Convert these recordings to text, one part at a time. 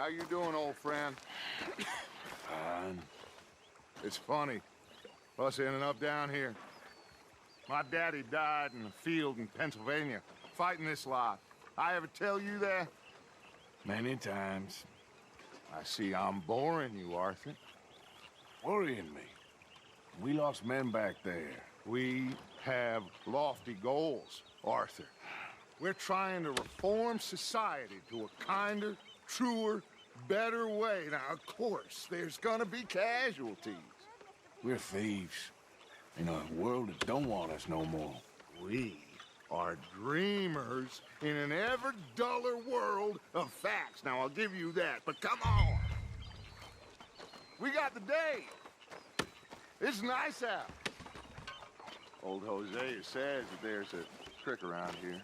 How you doing, old friend? Fine. It's funny, us ending up down here. My daddy died in a field in Pennsylvania, fighting this lot. I ever tell you that? Many times. I see I'm boring you, Arthur. Worrying me. We lost men back there. We have lofty goals, Arthur. We're trying to reform society to a kinder, truer, better way. Now, of course, there's gonna be casualties. We're thieves. In a world that don't want us no more. We are dreamers in an ever duller world of facts. Now, I'll give you that, but come on. We got the day. It's nice out. Old Hosea says that there's a creek around here.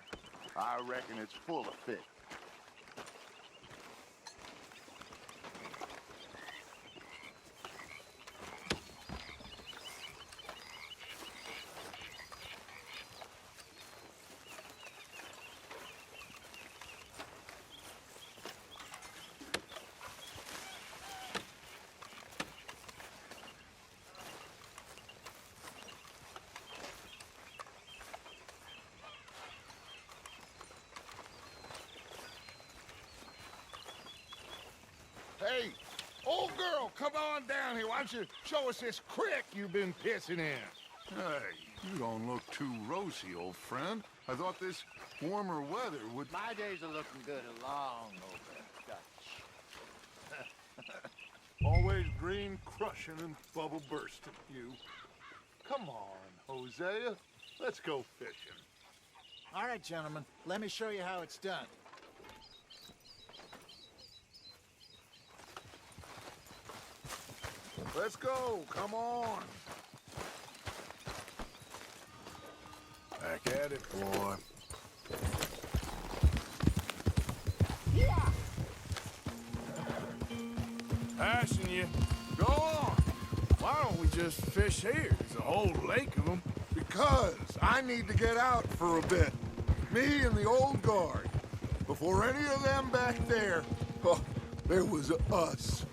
I reckon it's full of fish. Hey, old girl, come on down here. Why don't you show us this creek you've been pissing in? Hey, you don't look too rosy, old friend. I thought this warmer weather would... My days are looking good along over Dutch. Always green crushing and bubble bursting, you. Come on, Hosea. Let's go fishing. All right, gentlemen, let me show you how it's done. Let's go, come on. Back at it, boy. Yeah! Passing you. Go on. Why don't we just fish here? There's a whole lake of them. Because I need to get out for a bit. Me and the old guard. Before any of them back there, oh, there was us.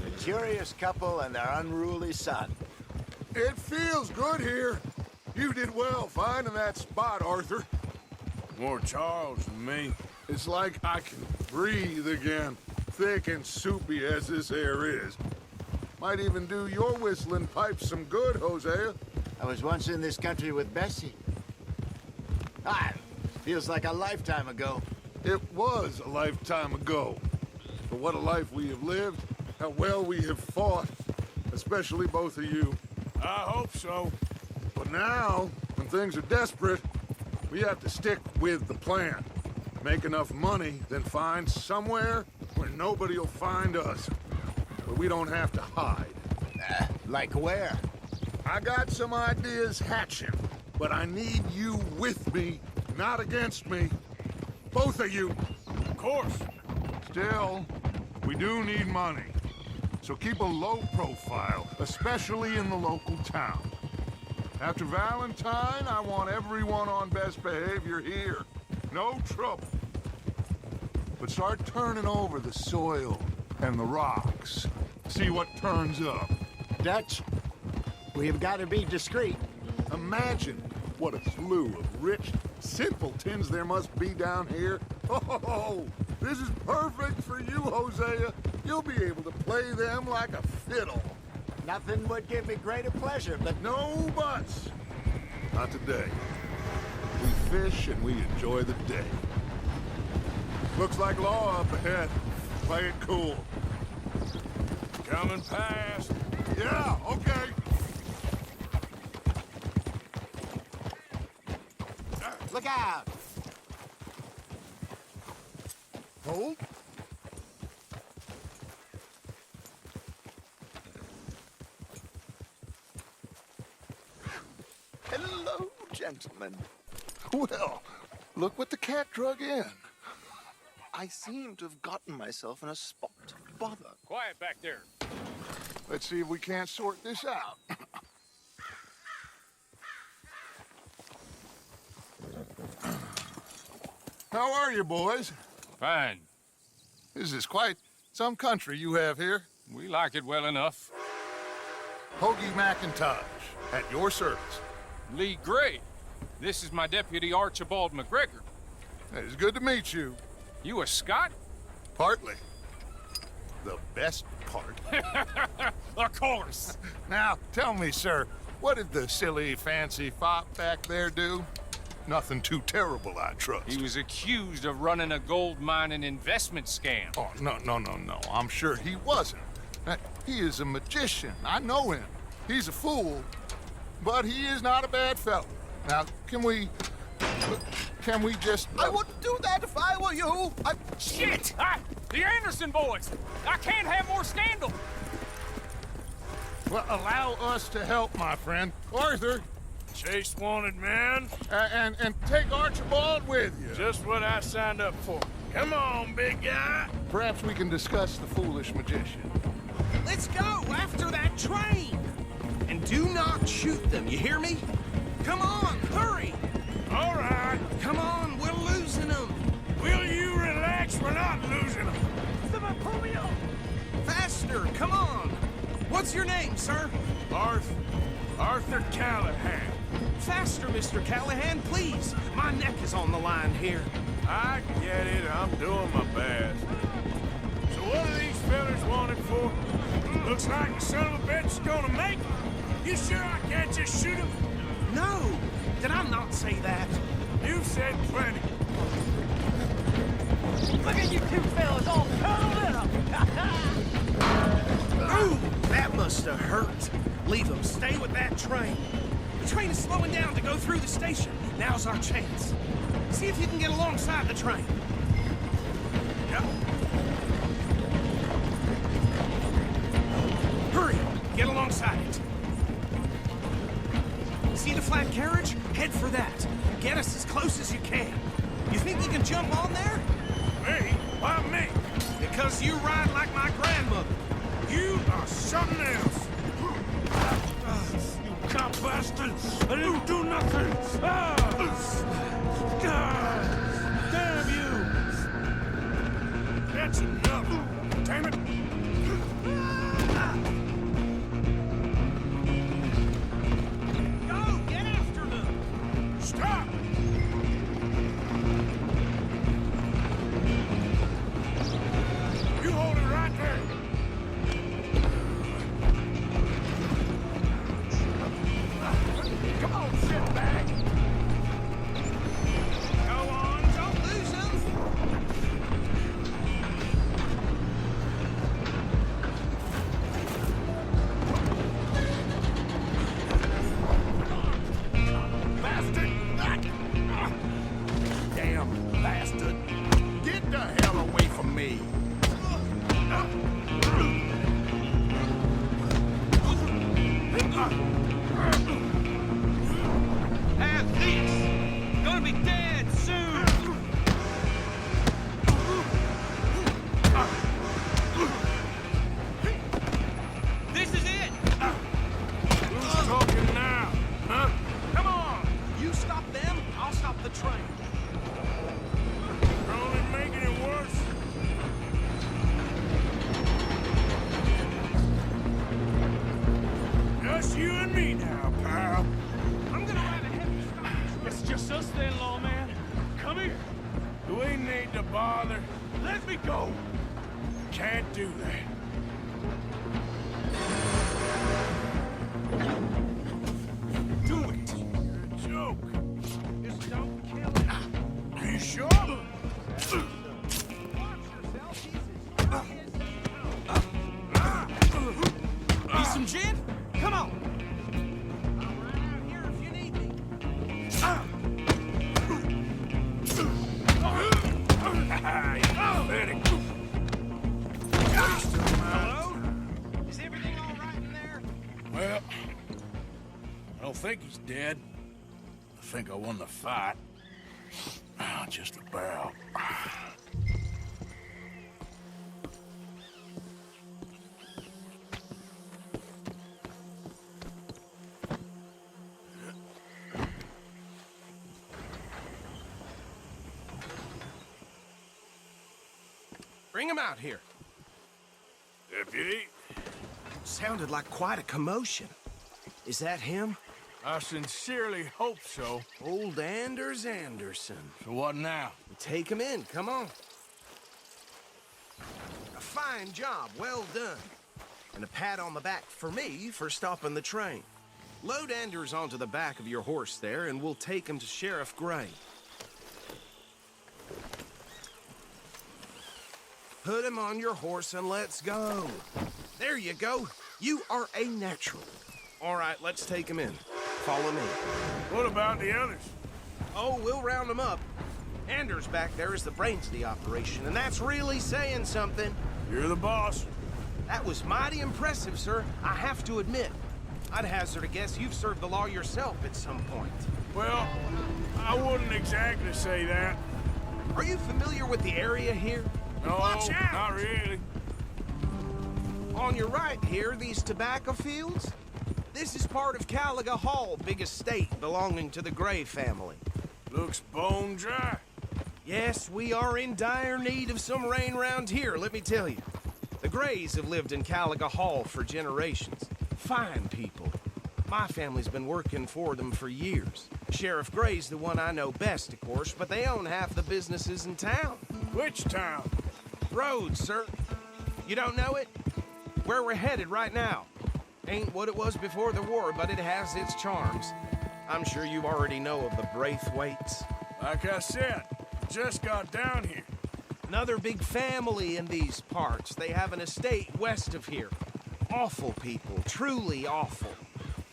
A curious couple and their unruly son. It feels good here. You did well finding that spot, Arthur. More Charles than me. It's like I can breathe again, thick and soupy as this air is. Might even do your whistling pipes some good, Hosea. I was once in this country with Bessie. Feels like a lifetime ago. It was a lifetime ago. But what a life we have lived, how well we have fought, especially both of you. I hope so. But now, when things are desperate, we have to stick with the plan. Make enough money, then find somewhere where nobody will find us. Where we don't have to hide. Like where? I got some ideas hatching, but I need you with me, not against me. Both of you. Of course. Still, we do need money. So keep a low profile, especially in the local town. After Valentine, I want everyone on best behavior here. No trouble. But start turning over the soil and the rocks. See what turns up. Dutch, we've got to be discreet. Imagine what a slew of rich simpletons there must be down here. Oh, this is perfect for you, Hosea. You'll be able to play them like a fiddle. Nothing would give me greater pleasure, but No buts. Not today. We fish and we enjoy the day. Looks like law up ahead. Play it cool. Coming past. Yeah, okay. look out! Hold. Hello, gentlemen. Well, look what the cat drug in. I seem to have gotten myself in a spot of bother. Quiet back there. Let's see if we can't sort this out. How are you, boys? Fine. This is quite Some country you have here. We like it well enough. Hoagie McIntosh, at your service. Lee Gray. This is my deputy Archibald McGregor. It's good to meet you. You a Scot? Partly. The best part. Of course. Now, tell me, sir, what did the silly, fancy fop back there do? Nothing too terrible, I trust. He was accused of running a gold mining investment scam. Oh, no. I'm sure he wasn't. He is a magician. I know him. He's a fool, but he is not a bad fellow. Now, can we just... I wouldn't do that if I were you. Shit! The Anderson boys! I can't have more scandal! Well, allow us to help, my friend. Arthur, Chase wanted man. and take Archibald with you. Just what I signed up for. Come on, big guy. Perhaps we can discuss the foolish magician. Let's go after that train! And do not shoot them, you hear me? Come on, hurry! All right. Come on, we're losing them! Will you relax? We're not losing them. Faster, come on! What's your name, sir? Arthur Callahan. Faster, Mr. Callahan, please! My neck is on the line here. I get it. I'm doing my best. So what are these fellas wanted for? Looks like the son of a bitch is gonna make it. You sure I can't just shoot him? No! Did I not say that? You've said plenty. Look at you two fellas all cuddled up! Ooh, that must have hurt. Leave them. Stay with that train. The train is slowing down to go through the station. Now's our chance. See if you can get alongside the train. Yep. Hurry! Get alongside it. See the flat carriage? Head for that. Get us as close as you can. You think you can jump on there? Me? Why me? Because you ride like my grandmother. You are something else. You cop bastard! I didn't do nothing! Damn you! That's enough! Damn it! Go! Get after them! Stop! You hold it right there! Come on, shitbag! Go on, don't lose them! Bastard! Damn bastard! Get the hell away from me! Have this! Gonna be dead soon! This is it! Who's talking now? Huh? Come on! You stop them, I'll stop the train. You're only making it worse. Just you and me now, pal. I'm gonna ride a heavy stop. It's just us then, lawman. Come here. Do we need to bother? Let me go. Can't do that. Do it! You're a joke. Just don't kill him. Are you sure? Need some gin? Come on! I'll ride out here if you need me. Hello? Is everything all right in there? Well, I don't think he's dead. I think I won the fight. Just about. Bring him out here. Deputy, Sounded like quite a commotion. Is that him? I sincerely hope so. Old Anders Anderson. So what now? Take him in, come on. A fine job, well done. And a pat on the back for me for stopping the train. Load Anders onto the back of your horse there, and we'll take him to Sheriff Gray. Put him on your horse and let's go. There you go. You are a natural. All right, let's take him in. Follow me. What about the others? Oh, we'll round them up. Anders back there is the brains of the operation, and that's really saying something. You're the boss. That was mighty impressive, sir. I have to admit. I'd hazard a guess you've served the law yourself at some point. Well, I wouldn't exactly say that. Are you familiar with the area here? No, Watch out! not really. On your right here, these tobacco fields? This is part of Caliga Hall, big estate belonging to the Gray family. Looks bone dry. Yes, we are in dire need of some rain round here, let me tell you. The Grays have lived in Caliga Hall for generations. Fine people. My family's been working for them for years. Sheriff Gray's the one I know best, of course, but they own half the businesses in town. Which town? Rhodes, sir. You don't know it? Where we're headed right now. Ain't what it was before the war, but it has its charms. I'm sure you already know of the Braithwaites. Like I said, just got down here. Another big family in these parts. They have an estate west of here. Awful people, truly awful.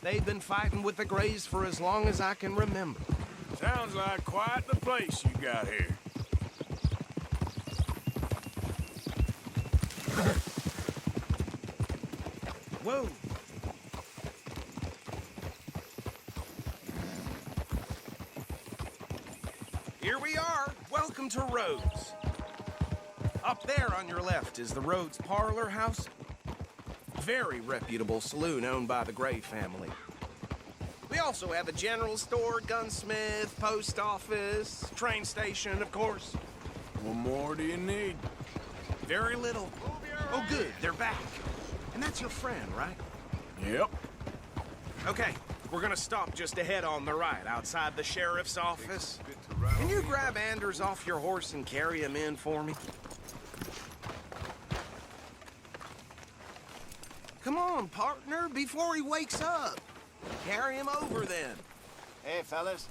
They've been fighting with the Grays for as long as I can remember. Sounds like quite the place you got here. Whoa. Here we are. Welcome to Rhodes. Up there on your left is the Rhodes Parlor House. Very reputable saloon owned by the Gray family. We also have a general store, gunsmith, post office, train station, of course. What more do you need? Very little. Oh, good, they're back. And that's your friend, right? Yep. Okay, we're gonna stop just ahead on the right, outside the sheriff's office. Can you grab Anders off your horse and carry him in for me? Come on, partner, before he wakes up. Carry him over, then. Hey, fellas.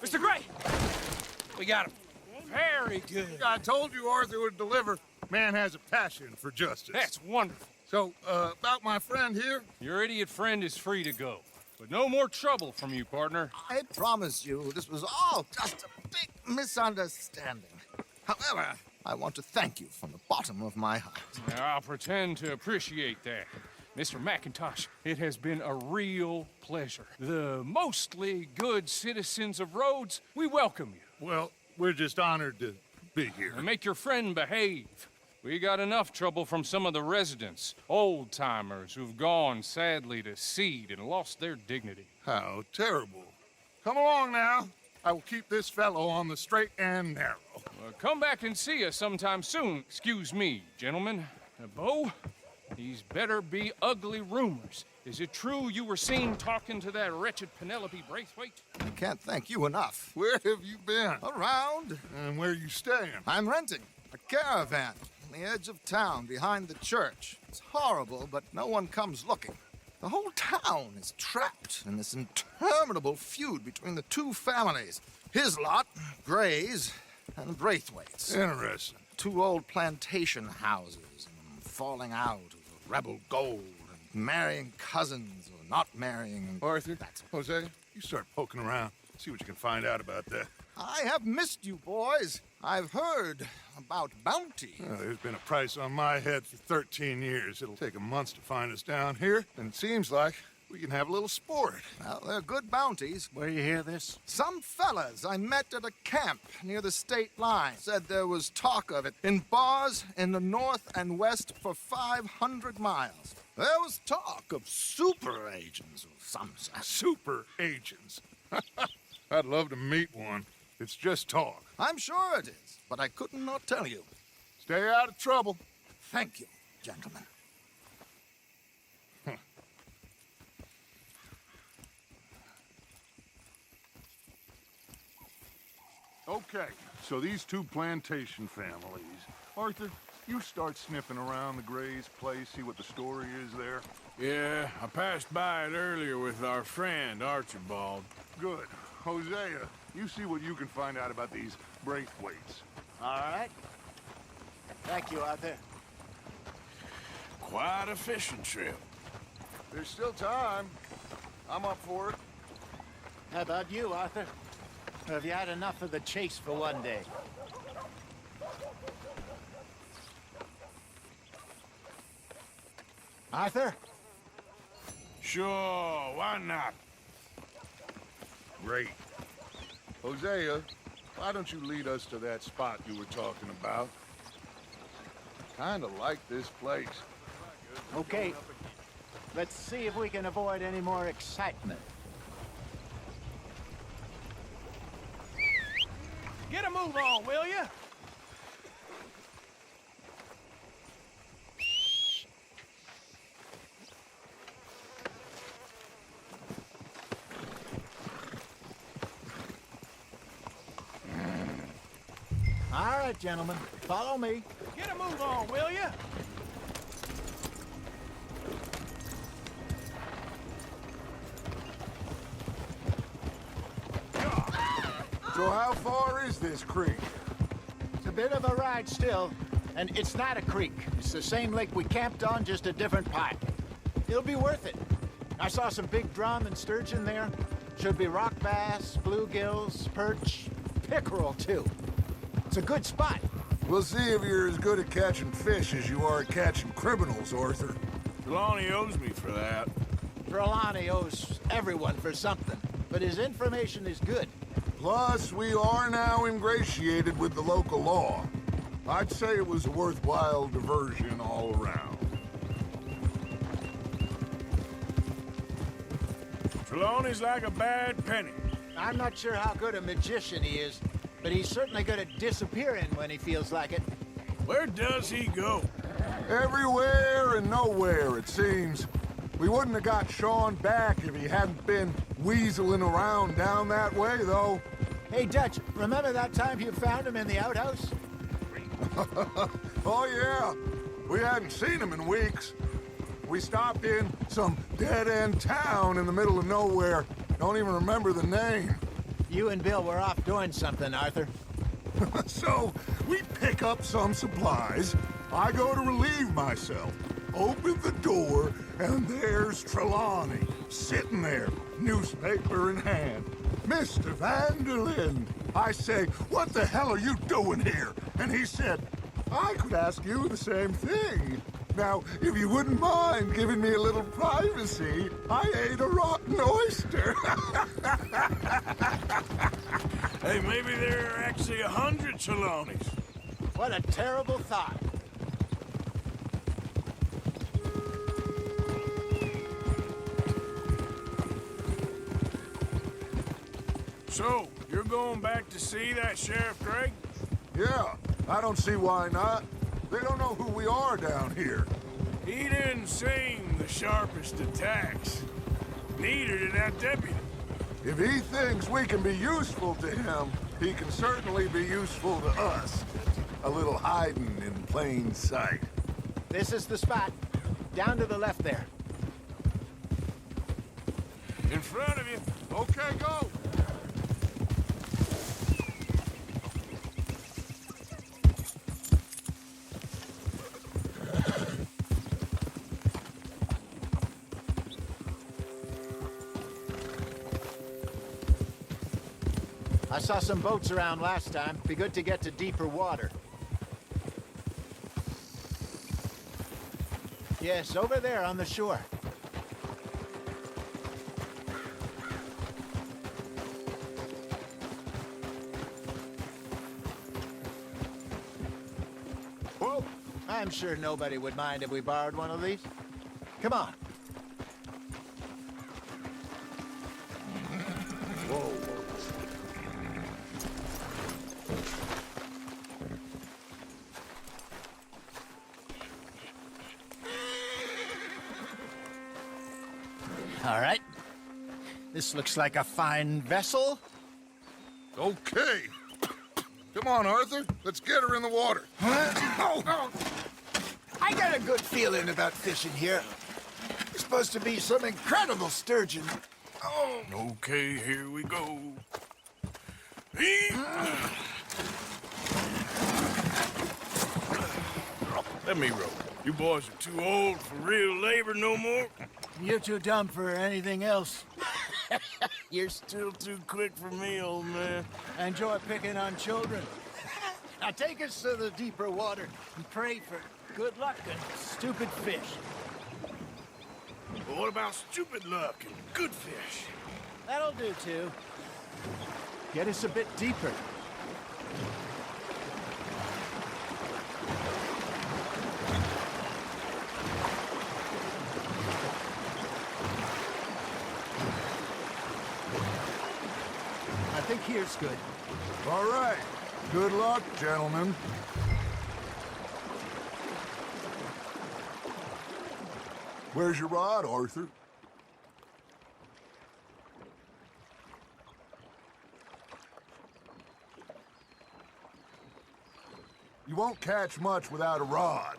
Mr. Gray! We got him. Very good. I told you Arthur would deliver. Man has a passion for justice. That's wonderful. So, about my friend here? Your idiot friend is free to go. But no more trouble from you, partner. I promise you this was all just a big misunderstanding. However, I want to thank you from the bottom of my heart. I'll pretend to appreciate that. Mr. McIntosh, it has been a real pleasure. The mostly good citizens of Rhodes, we welcome you. Well, we're just honored to be here. And make your friend behave. We got enough trouble from some of the residents, old-timers who've gone, sadly, to seed and lost their dignity. How terrible. Come along now. I will keep this fellow on the straight and narrow. Come back and see us sometime soon. Excuse me, gentlemen. Bo, these better be ugly rumors. Is it true you were seen talking to that wretched Penelope Braithwaite? I can't thank you enough. Where have you been? Around. And where are you staying? I'm renting a caravan on the edge of town behind the church. It's horrible, but no one comes looking. The whole town is trapped in this interminable feud between the two families. His lot, Gray's, and Braithwaite's. Interesting. Two old plantation houses, and falling out over rebel gold, and marrying cousins or not marrying. And Arthur, that's Jose, you start poking around. See what you can find out about that. I have missed you, boys. I've heard about bounty. There's been a price on my head for 13 years. It'll take a month to find us down here, and it seems like we can have a little sport. Well, they're good bounties. Where you hear this? Some fellas I met at a camp near the state line said there was talk of it in bars in the north and west for 500 miles. There was talk of super agents of some sort. Super agents. I'd love to meet one. It's just talk. I'm sure it is, but I couldn't not tell you. Stay out of trouble. Thank you, gentlemen. Okay, so these two plantation families. Arthur, you start sniffing around the Gray's place, see what the story is there. Yeah, I passed by it earlier with our friend, Archibald. Good. Hosea, you see what you can find out about these Braithwaites. All right. Thank you, Arthur. Quite a fishing trip. There's still time. I'm up for it. How about you, Arthur? Or have you had enough of the chase for one day? Arthur? Sure, why not? Great. Hosea, why don't you lead us to that spot you were talking about? Kinda like this place. Okay. Let's see if we can avoid any more excitement. Get a move on, will you? All right, gentlemen. Follow me. Get a move on, will you? So how far is this creek? It's a bit of a ride still, and it's not a creek. It's the same lake we camped on, just a different pipe. It'll be worth it. I saw some big drum and sturgeon there. Should be rock bass, bluegills, perch, pickerel too. It's a good spot. We'll see if you're as good at catching fish as you are at catching criminals, Arthur. Trelawney owes me for that. Trelawney owes everyone for something, but his information is good. Plus, we are now ingratiated with the local law. I'd say it was a worthwhile diversion all around. Trelawney's like a bad penny. I'm not sure how good a magician he is, but he's certainly good at disappearing when he feels like it. Where does he go? Everywhere and nowhere, it seems. We wouldn't have got Sean back if he hadn't been weaseling around down that way, though. Hey, Dutch, remember that time you found him in the outhouse? Oh, yeah. We hadn't seen him in weeks. We stopped in some dead-end town in the middle of nowhere. Don't even remember the name. You and Bill were off doing something, Arthur. So, we pick up some supplies. I go to relieve myself. Open the door, and there's Trelawney, sitting there, newspaper in hand. Mr. Vanderlyn. I say, what the hell are you doing here? And he said, I could ask you the same thing. Now, if you wouldn't mind giving me a little privacy, I ate a rotten oyster. Hey, maybe there are actually 100 Trelawneys. What a terrible thought. So, you're going back to see that Sheriff Gregg? Yeah, I don't see why not. They don't know who we are down here. He didn't seem the sharpest attacks. Neither did that deputy. If he thinks we can be useful to him, he can certainly be useful to us. A little hiding in plain sight. This is the spot. Down to the left there. In front of you. Okay, go! I saw some boats around last time. Be good to get to deeper water. Yes, over there on the shore. Whoa! I'm sure nobody would mind if we borrowed one of these. Come on. All right. This looks like a fine vessel. Okay. Come on, Arthur. Let's get her in the water. I got a good feeling about fishing here. It's supposed to be some incredible sturgeon. Oh. Okay, here we go. Let me row. You boys are too old for real labor no more. You're too dumb for anything else. You're still too quick for me, old man. Enjoy picking on children. Now take us to the deeper water and pray for good luck and stupid fish. But what about stupid luck and good fish? That'll do, too. Get us a bit deeper. I think here's good. All right. Good luck, gentlemen. Where's your rod, Arthur? You won't catch much without a rod.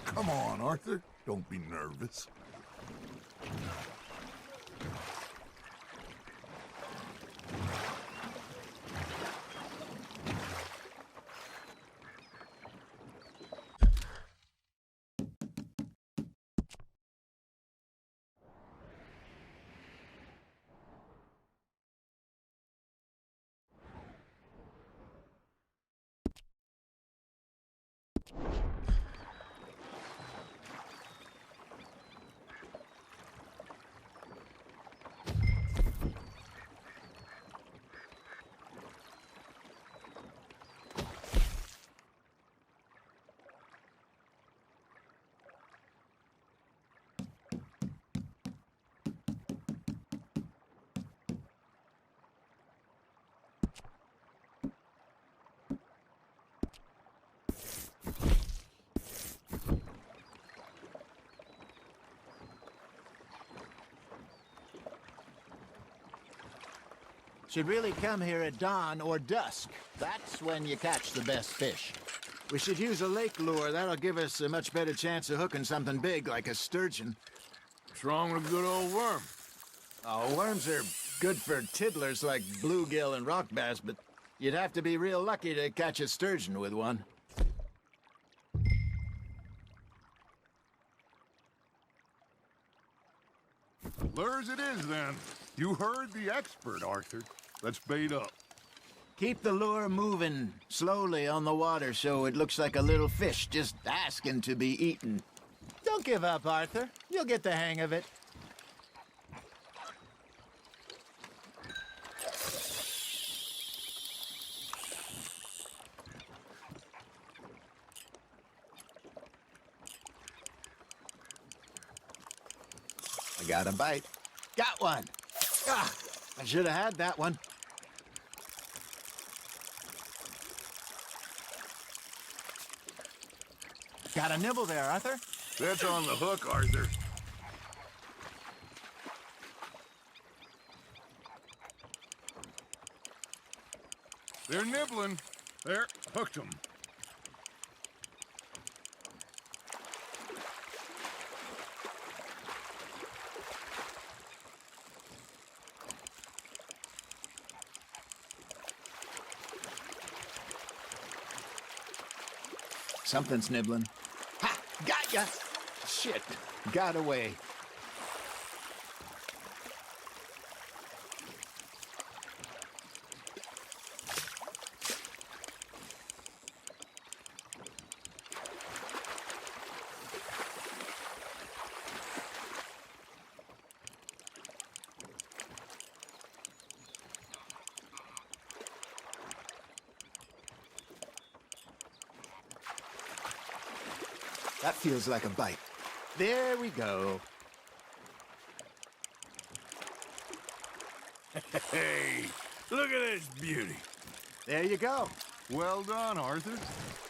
Come on, Arthur. Don't be nervous. Should really come here at dawn or dusk. That's when you catch the best fish. We should use a lake lure. That'll give us a much better chance of hooking something big like a sturgeon. What's wrong with a good old worm? Oh, worms are good for tiddlers like bluegill and rock bass, but you'd have to be real lucky to catch a sturgeon with one. Lures it is, then. You heard the expert, Arthur. Let's bait up. Keep the lure moving slowly on the water so it looks like a little fish just asking to be eaten. Don't give up, Arthur. You'll get the hang of it. I got a bite. Got one. Ah, I should have had that one. Got a nibble there, Arthur. That's on the hook, Arthur. They're nibbling. There, hooked them. Something's nibbling. Ha! Got ya! Shit. Got away. That feels like a bite. There we go. Hey, look at this beauty. There you go. Well done, Arthur.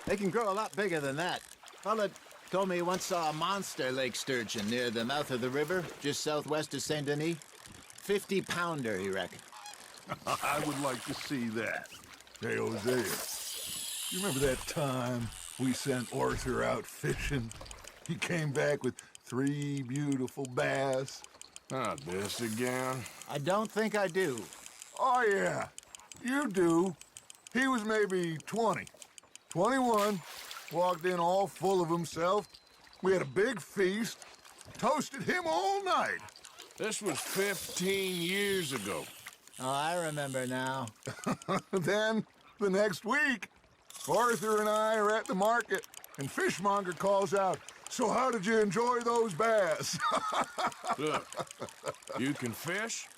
They can grow a lot bigger than that. Fella told me he once saw a monster lake sturgeon near the mouth of the river, just southwest of Saint Denis. 50-pounder, he reckoned. I would like to see that. Hey, Hosea, you remember that time we sent Arthur out fishing? He came back with 3 beautiful bass. Not this again. I don't think I do. Oh, yeah, you do. He was maybe 20, 21, walked in all full of himself. We had a big feast, toasted him all night. This was 15 years ago. Oh, I remember now. Then, the next week, Arthur and I are at the market, and Fishmonger calls out, "So how did you enjoy those bass?" Look, you can fish,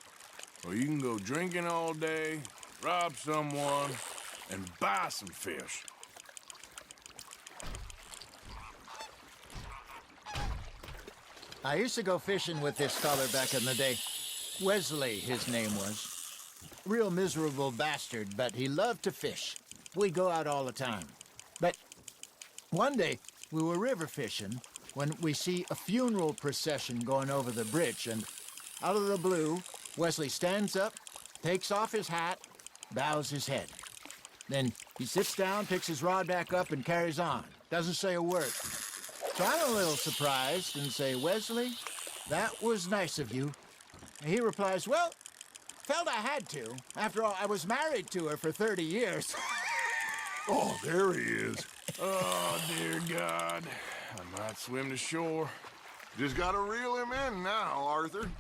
or you can go drinking all day, rob someone, and buy some fish. I used to go fishing with this feller back in the day. Wesley, his name was. Real miserable bastard, but he loved to fish. We'd go out all the time. But one day, we were river fishing when we see a funeral procession going over the bridge, and out of the blue, Wesley stands up, takes off his hat, bows his head. Then he sits down, picks his rod back up, and carries on. Doesn't say a word. So I'm a little surprised and say, "Wesley, that was nice of you." And he replies, "Well, felt I had to. After all, I was married to her for 30 years. Oh, there he is. Oh, dear God. I might swim to shore. Just gotta reel him in now, Arthur.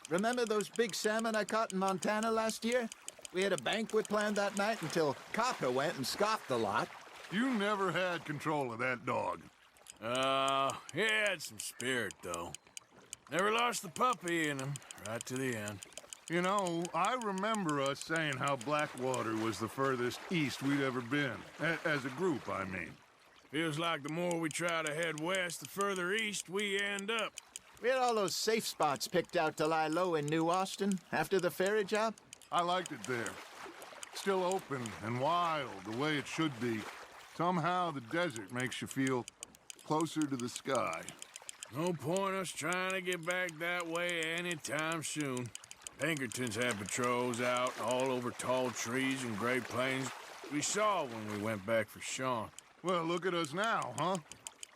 Remember those big salmon I caught in Montana last year? We had a banquet planned that night until Copper went and scoffed the lot. You never had control of that dog. He had some spirit, though. Never lost the puppy in him, right to the end. You know, I remember us saying how Blackwater was the furthest east we'd ever been. As a group, I mean. Feels like the more we try to head west, the further east we end up. We had all those safe spots picked out to lie low in New Austin after the ferry job. I liked it there. Still open and wild, the way it should be. Somehow the desert makes you feel closer to the sky. No point us trying to get back that way anytime soon. Pinkertons had patrols out all over tall trees and Great Plains. We saw when we went back for Sean. Well, look at us now, huh?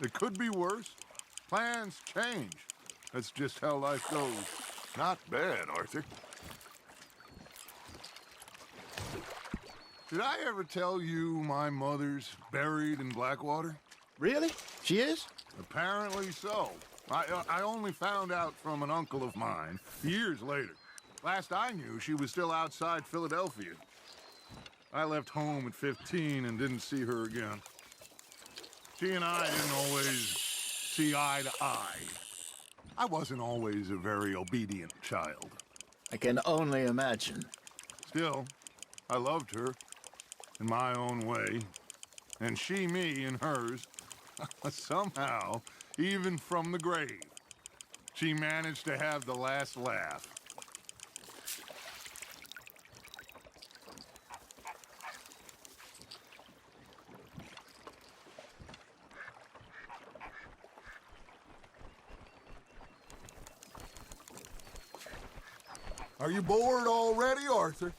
It could be worse. Plans change. That's just how life goes. Not bad, Arthur. Did I ever tell you my mother's buried in Blackwater? Really? She is? Apparently so. I only found out from an uncle of mine years later. Last I knew, she was still outside Philadelphia. I left home at 15 and didn't see her again. She and I didn't always see eye to eye. I wasn't always a very obedient child. I can only imagine. Still, I loved her in my own way, and she me in hers. Somehow, even from the grave, she managed to have the last laugh. Are you bored already, Arthur?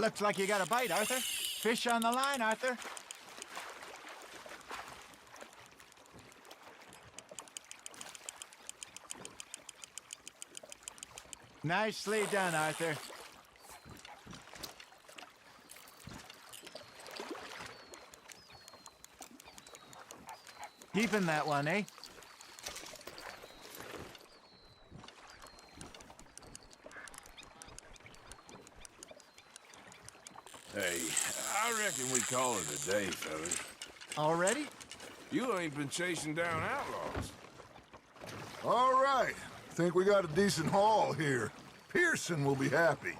looks like you got a bite, Arthur. Fish on the line, Arthur. Nicely done, Arthur. Keeping that one, eh? Hey, I reckon we call it a day, fellas. Already? You ain't been chasing down outlaws. All right. Think we got a decent haul here. Pearson will be happy.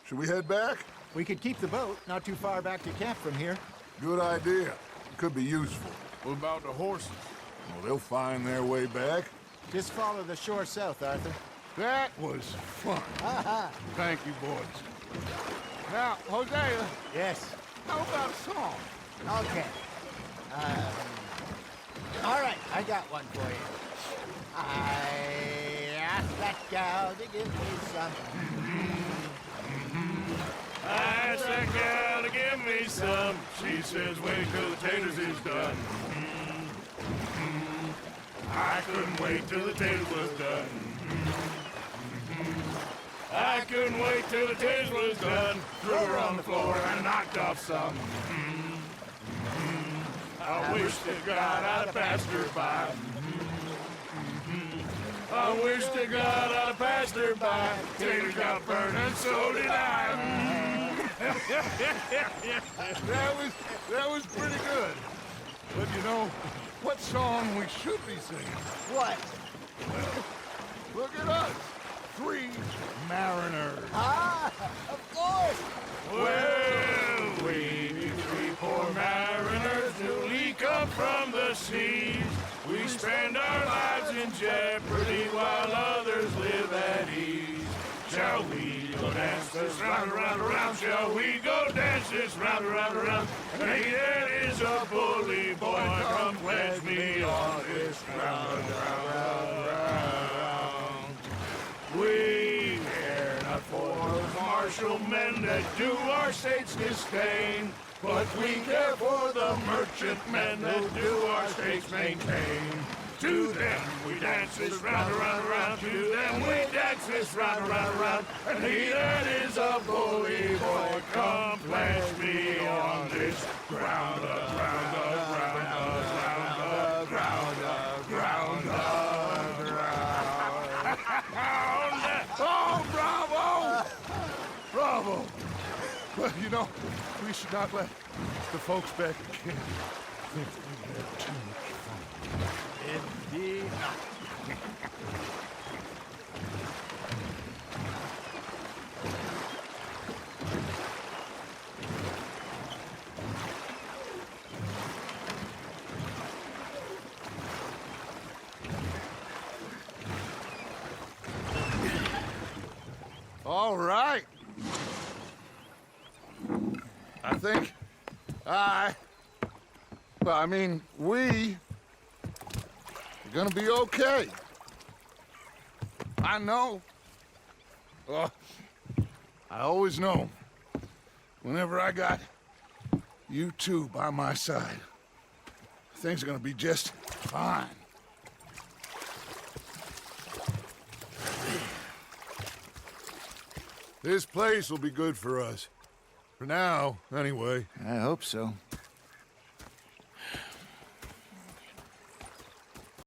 Should we head back? We could keep the boat not too far back to camp from here. Good idea. Could be useful. What about the horses? Well, they'll find their way back. Just follow the shore south, Arthur. That was fun. Thank you, boys. Now, Hosea, Yes. how about a song? Okay. All right, I got one for you. I asked that gal to give me some. I asked that gal to give me some. She says, wait till the taters is done. I couldn't wait till the taters was done. I couldn't wait till the taters was done. Threw her on the floor and knocked off some. I wish to God I'd passed her by. I wish to God I'd passed her by. Taters got burned and so did I. That was pretty good. But you know, what song we should be singing? What? Look at us. 3 mariners. Ah, of course. Well, we 3 poor mariners newly come from the seas. We spend our lives in jeopardy while others live at ease. Shall we go dance this round, around, around? Shall we go dance this round, around, around? Hey, there is a bully boy, come pledge me on this round, round, round, round. We care not for those martial men that do our state's disdain, but we care for the merchantmen that do our state's maintain. To them we dance this round, around, around. To them we dance this round, around, around. And he that is a bully boy, come pledge me on this ground, ground, ground, ground, ground, ground, ground. Oh, bravo! Bravo! Well, you know, we should not let the folks back at camp think we had too much fun. Indeed not. All right. I think we are gonna be okay. I know. I always know. Whenever I got you two by my side, things are gonna be just fine. This place will be good for us. For now, anyway. I hope so.